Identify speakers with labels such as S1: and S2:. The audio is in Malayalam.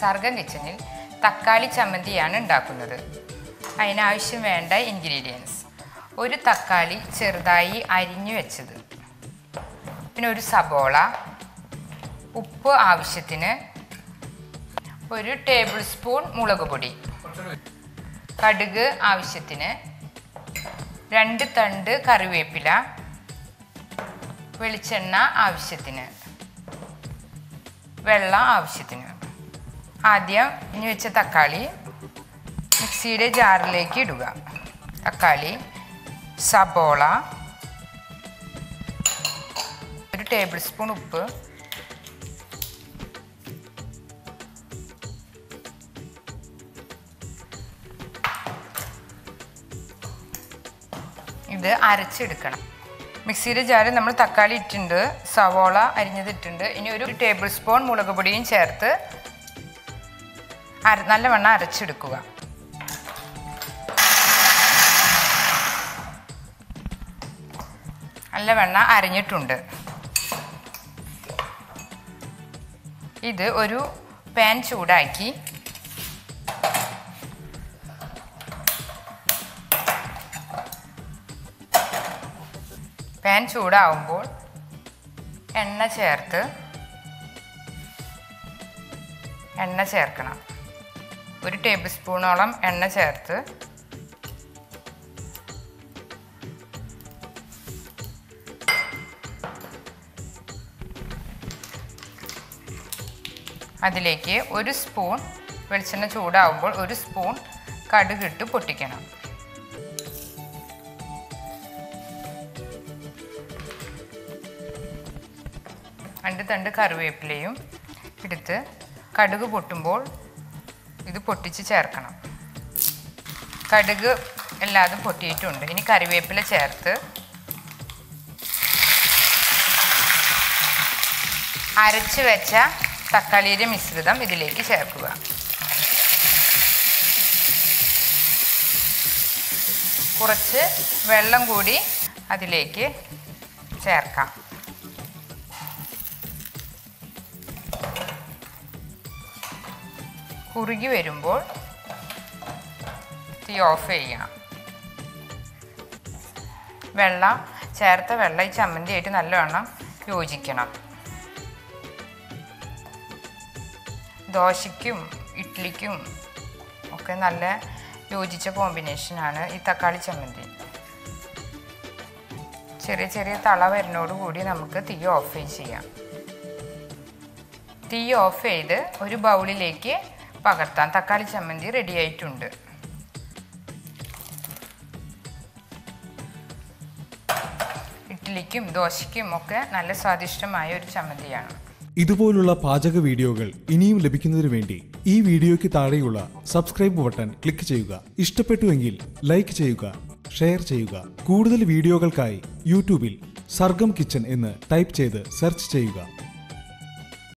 S1: സർഗം കിച്ചണിൽ തക്കാളി ചമ്മന്തിയാണ് ഉണ്ടാക്കുന്നത്. അതിനാവശ്യം വേണ്ട ഇൻഗ്രീഡിയൻസ്: ഒരു തക്കാളി ചെറുതായി അരിഞ്ഞു വെച്ചത്, പിന്നെ ഒരു സബോള, ഉപ്പ് ആവശ്യത്തിന്, ഒരു ടേബിൾ സ്പൂൺ മുളക് പൊടി, കടുക് ആവശ്യത്തിന്, 2 തണ്ട് കറിവേപ്പില, വെളിച്ചെണ്ണ ആവശ്യത്തിന്, വെള്ളം ആവശ്യത്തിന്. ആദ്യം ഇനി വെച്ച തക്കാളി മിക്സിയുടെ ജാറിലേക്ക് ഇടുക. തക്കാളി, സബോള, ഒരു ടേബിൾ സ്പൂൺ ഉപ്പ്, ഇത് അരച്ചെടുക്കണം. മിക്സിയുടെ ജാറിൽ നമ്മൾ തക്കാളി ഇട്ടിട്ടുണ്ട്, സവോള അരിഞ്ഞതിട്ടുണ്ട്. ഇനി ഒരു ടേബിൾ സ്പൂൺ മുളക് പൊടിയും ചേർത്ത് നല്ലവണ്ണം അരച്ചെടുക്കുക. നല്ലവണ്ണം അരിഞ്ഞിട്ടുണ്ട്. ഇത് ഒരു പാൻ ചൂടാക്കി പാൻ ചൂടാവുമ്പോൾ എണ്ണ ചേർക്കണം. ഒരു ടേബിൾ സ്പൂണോളം എണ്ണ ചേർത്ത് അതിലേക്ക് ഒരു സ്പൂൺ വെളിച്ചെണ്ണ ചൂടാവുമ്പോൾ ഒരു സ്പൂൺ കടുകിട്ട് പൊട്ടിക്കണം. രണ്ട് തണ്ട് കറിവേപ്പിലയും എടുത്ത് കടുക് പൊട്ടുമ്പോൾ ഇത് പൊട്ടിച്ച് ചേർക്കണം. കടുക് എല്ലാതും പൊട്ടിയിട്ടുണ്ട്. ഇനി കറിവേപ്പില ചേർത്ത് അരച്ച് വെച്ച തക്കാളിയുടെ മിശ്രിതം ഇതിലേക്ക് ചേർക്കുക. കുറച്ച് വെള്ളം കൂടി അതിലേക്ക് ചേർക്കാം. കുറുകി വരുമ്പോൾ തീ ഓഫ് ചെയ്യണം. ചേർത്ത വെള്ളം ഈ ചമ്മന്തിയായിട്ട് നല്ലവണ്ണം യോജിക്കണം. ദോശയ്ക്കും ഇഡ്ഡലിക്കും ഒക്കെ നല്ല യോജിച്ച കോമ്പിനേഷനാണ് ഈ തക്കാളി ചമ്മന്തി. ചെറിയ ചെറിയ തള വരുന്നതോടുകൂടി നമുക്ക് തീ ഓഫ് ചെയ്യാം. തീ ഓഫ് ചെയ്ത് ഒരു ബൗളിലേക്ക് പകർത്താം. തക്കാളി ചമ്മന്തി റെഡി ആയിട്ടുണ്ട്. ഇഡ്ഡലിക്കും ദോശയ്ക്കും ഒക്കെ നല്ല സ്വാദിഷ്ടമായ ഒരു ചമ്മന്തിയാണ്.
S2: ഇതുപോലുള്ള പാചക വീഡിയോകൾ ഇനിയും ലഭിക്കുന്നതിന് വേണ്ടി ഈ വീഡിയോയ്ക്ക് താഴെയുള്ള സബ്സ്ക്രൈബ് ബട്ടൺ ക്ലിക്ക് ചെയ്യുക. ഇഷ്ടപ്പെട്ടുവെങ്കിൽ ലൈക്ക് ചെയ്യുക, ഷെയർ ചെയ്യുക. കൂടുതൽ വീഡിയോകൾക്കായി യൂട്യൂബിൽ സർഗം കിച്ചൺ എന്ന് ടൈപ്പ് ചെയ്ത് സെർച്ച് ചെയ്യുക.